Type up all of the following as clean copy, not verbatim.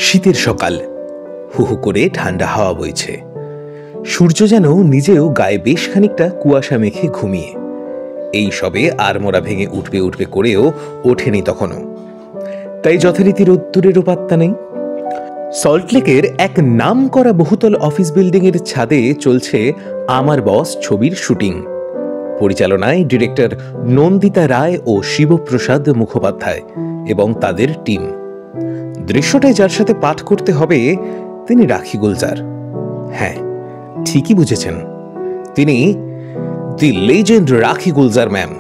শীতের সকাল, হু হু করে ঠান্ডা হাওয়া বইছে। সূর্য যেন নিজেও গায়ে বেশ খানিকটা কুয়াশা মেখে ঘুমিয়ে এই সবে আড়মোড়া ভেঙে উঠবে উঠবে করেও ওঠেনি তখনও। তাই যথারীতি রোদ্দুরেরও পাত্তা নেই। সল্টলেকের এক নাম করা বহুতল অফিস বিল্ডিং এর ছাদে চলছে আমার বস ছবির শুটিং। পরিচালনায় ডিরেক্টর নন্দিতা রায় ও শিবপ্রসাদ মুখোপাধ্যায় এবং তাদের টিম। দৃশ্যটায় যার সাথে পাঠ করতে হবে তিনি রাখি গুলজার। হ্যাঁ, ঠিকই বুঝেছেন, তিনি দি লেজেন্ড রাখি গুলজার ম্যাম।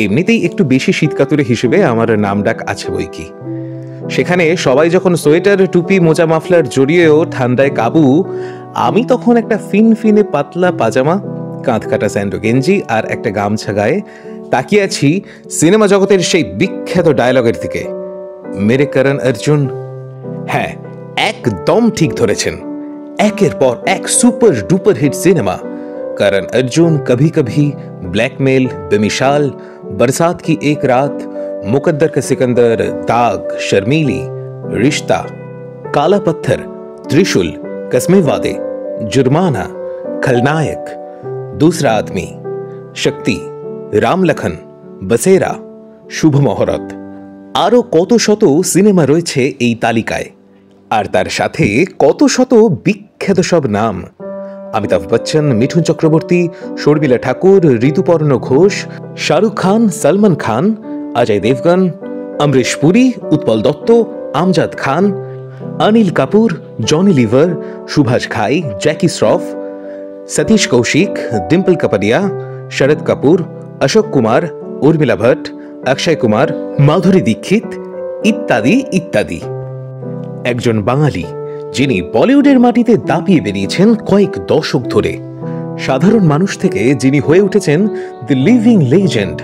এমনিতেই একটু বেশি শীতকাতুরে হিসেবে আমার নাম ডাক আছে বই কি। সেখানে সবাই যখন সোয়েটার, টুপি, মোজা, মাফলার জড়িয়েও ঠান্ডায় কাবু, আমি তখন একটা ফিনফিনে পাতলা পাজামা, কাঁধ কাটা স্যান্ডো গেঞ্জি আর একটা গামছা গায়ে তাকিয়ে আছি সিনেমা জগতের সেই বিখ্যাত ডায়লগের দিকে, মেরে করণ অর্জুন। হ্যাঁ, একদম ঠিক ধরেছেন। একের পর এক সুপার ডুপার হিট সিনেমা, করণ অর্জুন, কभी कभी, ब्लैकमेल, बेमिसाल, बरसात की एक रात, मुकद्दर का सिकंदर, दाग, शर्मीली, रिश्ता, काला पत्थर, त्रिशूल, कस्मे वादे, जुर्माना, खलनायक, दूसरा आदमी, शक्ति, राम लखन, बसेरा, शुभ मुहूर्त, আরো কত শত সিনেমা রয়েছে এই তালিকায়। আর তার সাথে কত শত বিখ্যাত সব নাম: অমিতাভ বচ্চন, মিঠুন চক্রবর্তী, শর্মিলা ঠাকুর, ঋতুপর্ণ ঘোষ, শাহরুখ খান, সলমান খান, অজয় দেবগন, অমরিশ পুরী, উৎপল দত্ত, আমজাদ খান, অনিল কাপুর, জনি লিভার, সুভাষ ঘাই, জ্যাকি শ্রফ, সতীশ কৌশিক, ডিম্পল কাপাডিয়া, শরদ কাপুর, অশোক কুমার, উর্মিলা ভট্ট, অক্ষয় কুমার, মাধুরী দীক্ষিত, ইত্যাদি ইত্যাদি। একজন বাঙালি যিনি বলিউডের মাটিতে দাপিয়ে বেরিয়েছেন কয়েক দশক ধরে, সাধারণ মানুষ থেকে যিনি হয়ে উঠেছেন দ্য লিভিং লেজেন্ড,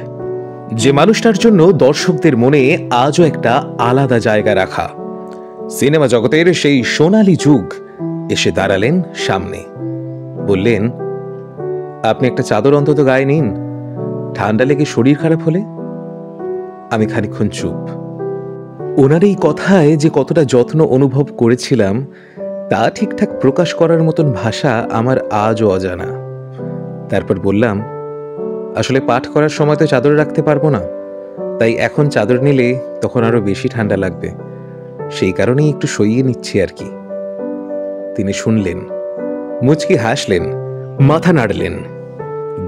যে মানুষটার জন্য দর্শকদের মনে আজও একটা আলাদা জায়গা রাখা। সিনেমা জগতের সেই সোনালী যুগ এসে দাঁড়ালেন সামনে। বললেন, আপনি একটা চাদর অন্তত গায়ে নিন, ঠান্ডা লেগে শরীর খারাপ হলে। আমি খানিকক্ষণ চুপ। ওনার এই কথায় যে কতটা যত্ন অনুভব করেছিলাম তা ঠিকঠাক প্রকাশ করার মতন ভাষা আমার আজও অজানা। তারপর বললাম, আসলে পাঠ করার সময় তো চাদর রাখতে পারবো না, তাই এখন চাদর নিলে তখন আরো বেশি ঠান্ডা লাগবে, সেই কারণেই একটু সইয়ে নিচ্ছি আর কি। তিনি শুনলেন, মুচকি হাসলেন, মাথা নাড়লেন।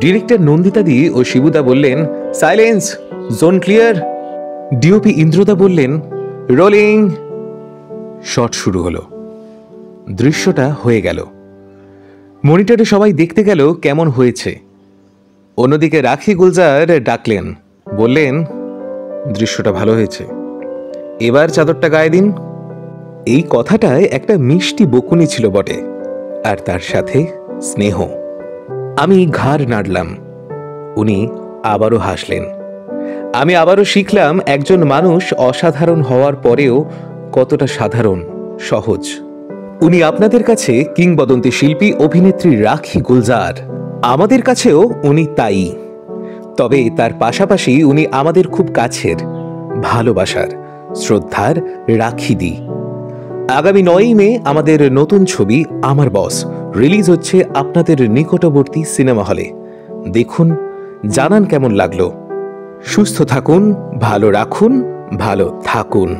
ডিরেক্টর নন্দিতাদি ও শিবুদা বললেন, সাইলেন্স, জোন ক্লিয়ার। ডিওপি ইন্দ্রদা বললেন, রোলিং। শট শুরু হলো। দৃশ্যটা হয়ে গেল। মনিটরে সবাই দেখতে গেল কেমন হয়েছে। অন্যদিকে রাখি গুলজার ডাকলেন, বললেন, দৃশ্যটা ভালো হয়েছে, এবার চাদরটা গায়ে দিন। এই কথাটায় একটা মিষ্টি বকুনি ছিল বটে, আর তার সাথে স্নেহ। আমি ঘাড় নাড়লাম। উনি আবারও হাসলেন। আমি আবারও শিখলাম একজন মানুষ অসাধারণ হওয়ার পরেও কতটা সাধারণ, সহজ। উনি আপনাদের কাছে কিংবদন্তি শিল্পী অভিনেত্রী রাখি গুলজার, আমাদের কাছেও উনি তাই। তবে তার পাশাপাশি উনি আমাদের খুব কাছের, ভালোবাসার, শ্রদ্ধার রাখিদি। আগামী 9ই মে আমাদের নতুন ছবি আমার বস রিলিজ হচ্ছে আপনাদের নিকটবর্তী সিনেমা হলে। দেখুন, জানান কেমন লাগলো। সুস্থ থাকুন, ভালো রাখুন, ভালো থাকুন।